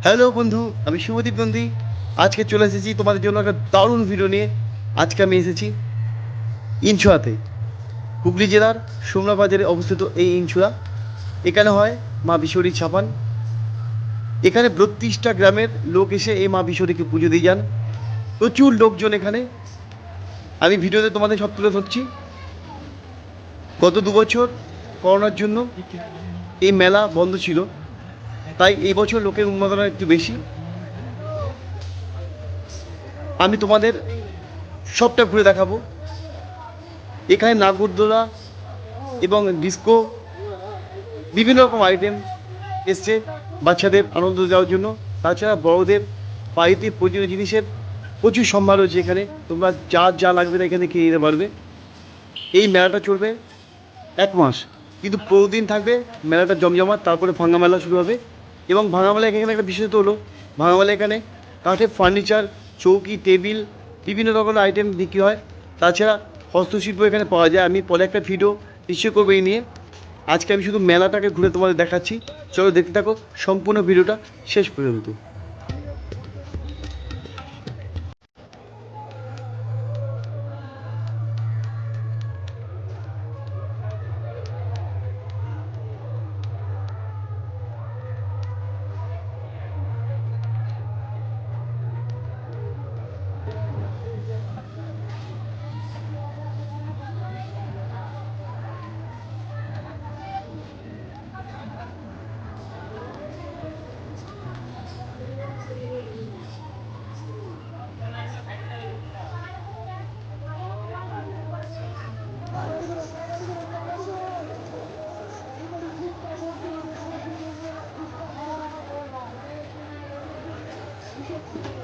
Hello বন্ধু, আমি শুভদীপ নন্দী। আজকে চলে এসেছি তোমাদের জন্য একটা দারুণ ভিডিও নিয়ে। আজকে আমি এসেছি ইনছুয়াতে, হুগলি জেলার সোমনা বাজারে অবস্থিত এই ইনছুয়া। এখানে হয় মা বিশ্বরীর ছাপান। এখানে ৩২টা গ্রামের লোক এসে এই মা বিশ্বরীকে পুজো দিয়ে যান। প্রচুর লোকজন এখানে। আমি ভিডিওতে তোমাদের সব তুলে ধরছি। গত ২ বছর করোনার জন্য এই মেলা বন্ধ ছিল, তাই এই বছর লোকের উন্মাদনা একটু বেশি। আমি তোমাদের সবটা ঘুরে দেখাবো। এখানে নাগরদোলা এবং ডিস্কো, বিভিন্ন রকম আইটেম এসছে বাচ্চাদের আনন্দ দেওয়ার জন্য। তাছাড়া বড়দের বাড়িতে প্রয়োজনীয় জিনিসের প্রচুর সম্ভার রয়েছে এখানে। তোমরা যা যা লাগবে না এখানে কিনে নিতে পারবে। এই মেলাটা চলবে 1 মাস, কিন্তু প্রতিদিন থাকবে মেলাটা জমজমাট। তারপরে ভাঙা মেলা শুরু হবে। এবং ভাঙা মেলা এখানে একটা বিশেষত্ব হলো, ভাঙা মেলা এখানে কাঠের ফার্নিচার, চৌকি, টেবিল, বিভিন্ন রকমের আইটেম বিক্রি হয়। তাছাড়া হস্তশিল্প এখানে পাওয়া যায়। আমি পরে একটা ভিডিও নিশ্চয় করবো এই নিয়ে। আজকে আমি শুধু মেলাটাকে ঘুরে তোমাদের দেখাচ্ছি। চলো দেখতে থাকো সম্পূর্ণ ভিডিওটা শেষ পর্যন্ত।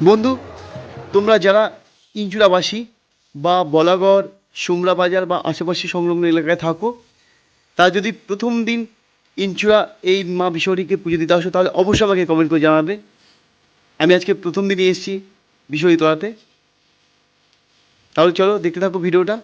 বন্ধু, তোমরা যারা ইঞ্চুরাবাসী বা বলাগড়, সুমরা বাজার বা আশেপাশে সংলগ্ন এলাকায় থাকো, তা যদি প্রথম দিন ইঞ্চুরা এই মা বিশ্বরীকে পুজো দিতে আসো, তাহলে অবশ্যই আমাকে কমেন্ট করে জানাবে। আমি আজকে প্রথম দিনই এসেছি বিশ্বরী তোলাতে। তাহলে চলো দেখতে থাকো ভিডিওটা।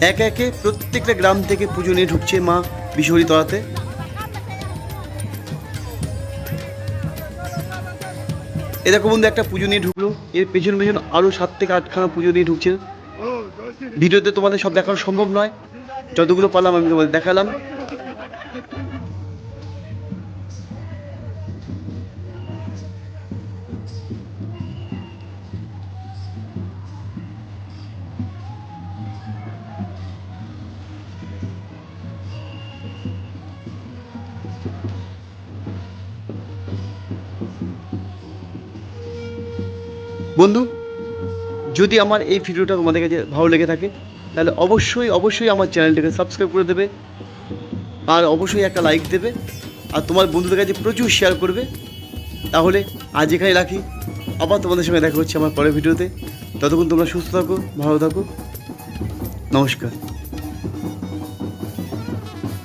একে একে প্রত্যেকটা গ্রাম থেকে পুজো নিয়ে ঢুকছে মা বিশ্বহরি তলাতে। এরকম বন্ধু একটা পুজো নিয়ে ঢুকলো, এর পেছন পেছন আরও 7 থেকে 8খানা পুজো নিয়ে ঢুকছে। ভিডিওতে তোমাদের সব দেখানো সম্ভব নয়, যতগুলো পারলাম আমি তোমাদের দেখালাম। বন্ধু, যদি আমার এই ভিডিওটা তোমাদের কাছে ভালো লেগে থাকে তাহলে অবশ্যই অবশ্যই আমার চ্যানেলটাকে সাবস্ক্রাইব করে দেবে, আর অবশ্যই একটা লাইক দেবে, আর তোমার বন্ধুদের কাছে প্রচুর শেয়ার করবে। তাহলে আজ এখানে রাখি, আবার তোমাদের সঙ্গে দেখা হচ্ছে আমার পরের ভিডিওতে। ততক্ষণ তোমরা সুস্থ থাকো, ভালো থাকো, নমস্কার।